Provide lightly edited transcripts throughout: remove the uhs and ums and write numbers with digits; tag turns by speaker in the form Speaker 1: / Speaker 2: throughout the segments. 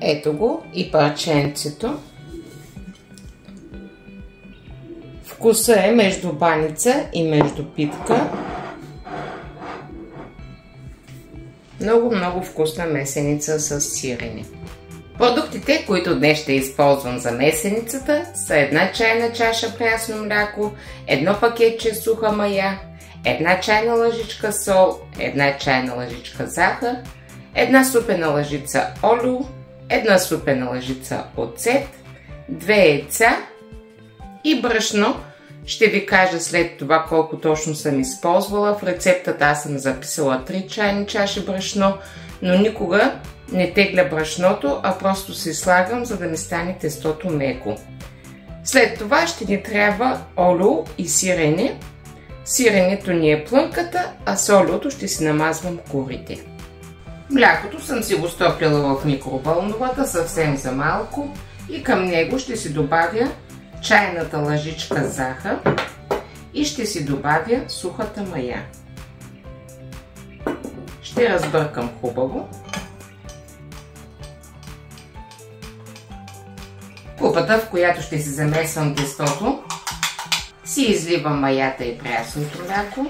Speaker 1: Ето го и парченцето. Вкуса е между баница и между питка. Много вкусна месеница с сирене. Продуктите, които днес ще използвам за месеницата, са 1 чайна чаша прясно мляко, 1 пакетче суха мая, 1 чайна лъжичка сол, 1 чайна лъжичка захар, 1 супена лъжица олио, 1 супена лъжица оцет, 2 яйца и брашно. Ще ви кажа след това колко точно съм използвала. В рецептата аз съм записала 3 чайни чаши брашно, но никога не тегля брашното, а просто се слагам, за да ми стане тестото меко. След това ще ни трябва олио и сирене. Сиренето ни е плънката, а с олиото ще си намазвам корите. Млякото съм си го стоплила в микровълновата съвсем за малко и към него ще си добавя чайната лъжичка захар и ще си добавя сухата мая. Ще разбъркам хубаво. Купата, в която ще си замесвам тестото, си изливам маята и прясното мляко.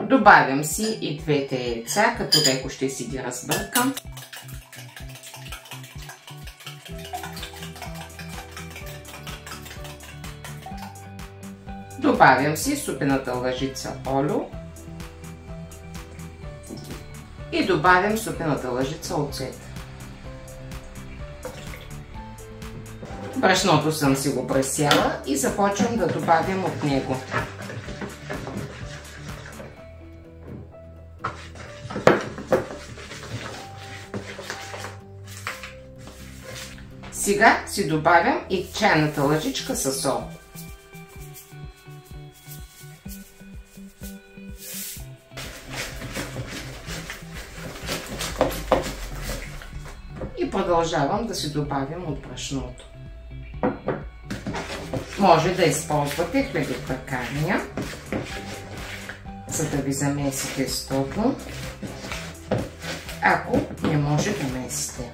Speaker 1: Добавям си и 2 яйца, като леко ще си ги разбъркам. Добавям си супената лъжица олио и добавям супената лъжица оцет. Брашното съм си го пресяла и започвам да добавям от него. Сега си добавям и чайната лъжичка със сол. И продължавам да си добавям от брашното. Може да използвате хлебопекарня, за да ви замеси тестото, ако не може да месите.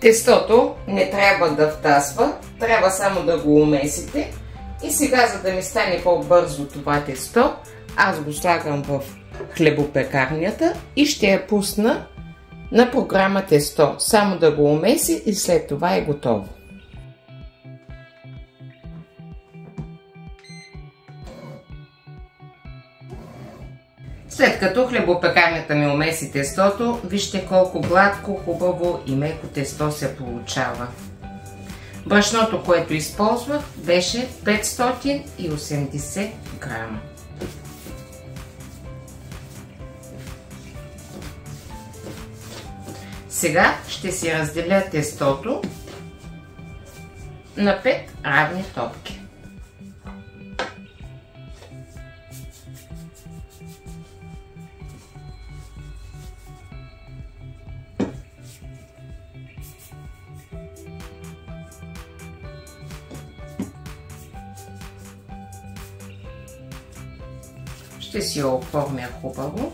Speaker 1: Тестото не трябва да втасва, трябва само да го умесите. И сега, за да ми стане по-бързо това тесто, аз го слагам в хлебопекарнята и ще я пусна на програма тесто. Само да го умеси и след това е готово. След като хлебопекарнята ми умеси тестото, вижте колко гладко, хубаво и меко тесто се получава. Брашното, което използвах, беше 580 грама. Сега ще си разделя тестото на 5 равни топки. Ще си я оформя хубаво.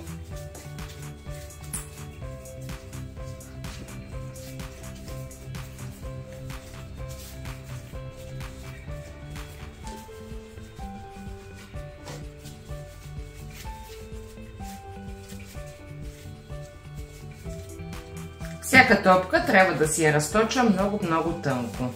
Speaker 1: Всяка топка трябва да си я разточа много тънко.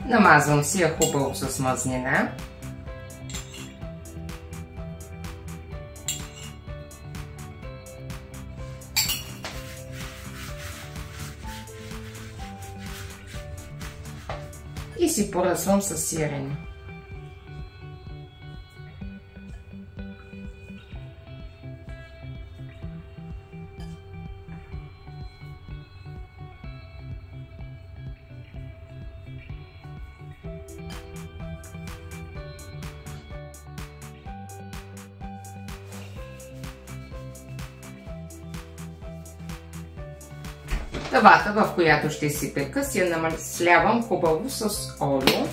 Speaker 1: Намазвам си я хубаво с мазнина. И си поръсвам с сирене. Тавата, в която ще си пека, си я намаслявам хубаво с олио.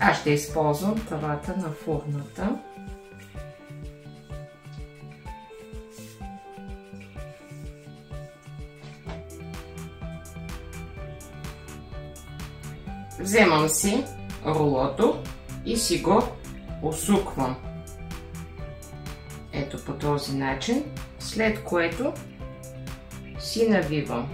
Speaker 1: Аз ще използвам тавата на фурната. Вземам си рулото и си го усуквам. Ето по този начин, след което си навивам.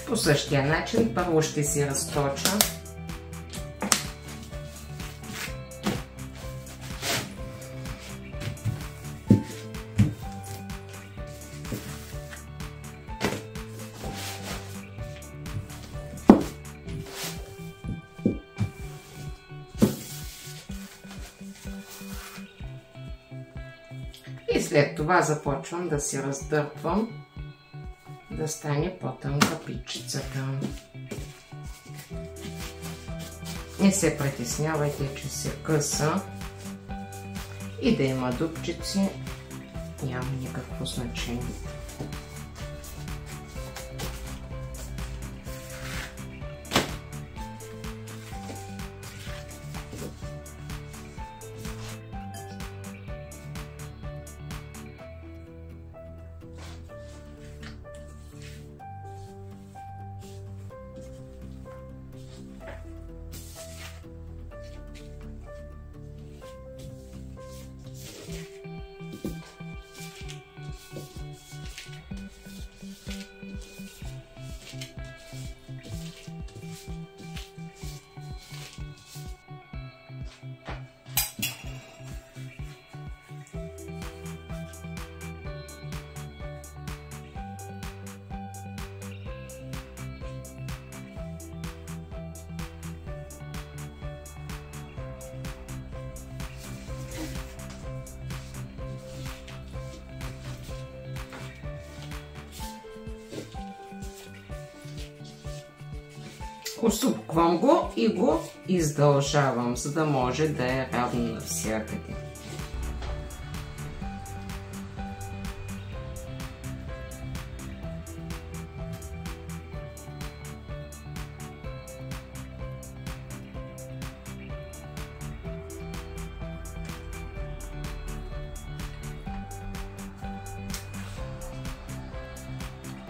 Speaker 1: По същия начин първо ще си разточа и след това започвам да си раздърпвам да стане по-тънка пичицата. Не се притеснявайте, че се къса и да има дупчици, няма никакво значение. Усупквам го и го издължавам, за да може да е равно навсякъде.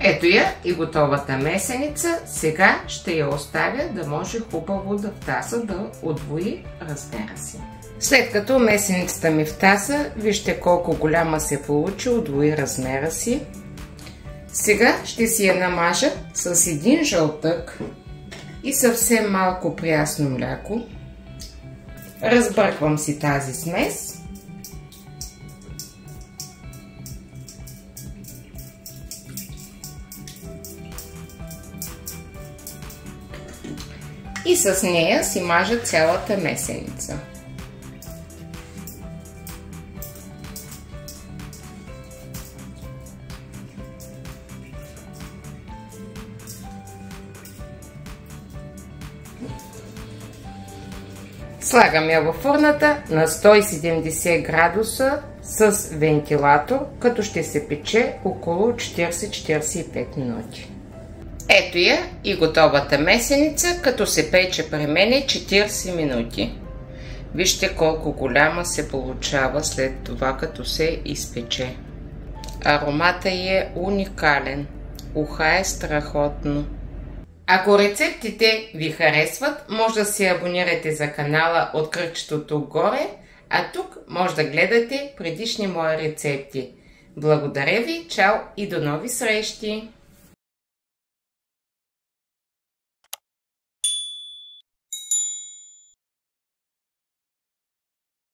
Speaker 1: Ето я и готовата месеница. Сега ще я оставя да може хубаво да втаса, да удвои размера си. След като месеницата ми втаса, вижте колко голяма се получи, удвои размера си. Сега ще си я намажа с един жълтък и съвсем малко прясно мляко. Разбърквам си тази смес. И с нея си мажа цялата месеница. Слагам я във фурната на 170 градуса с вентилатор, като ще се пече около 40-45 минути. Ето я и готовата месеница, като се пече при мене 40 минути. Вижте колко голяма се получава след това, като се изпече. Аромата е уникален. Уха е страхотно. Ако рецептите ви харесват, може да се абонирате за канала от кръгчетото горе, а тук може да гледате предишни мои рецепти. Благодаря ви, чао и до нови срещи!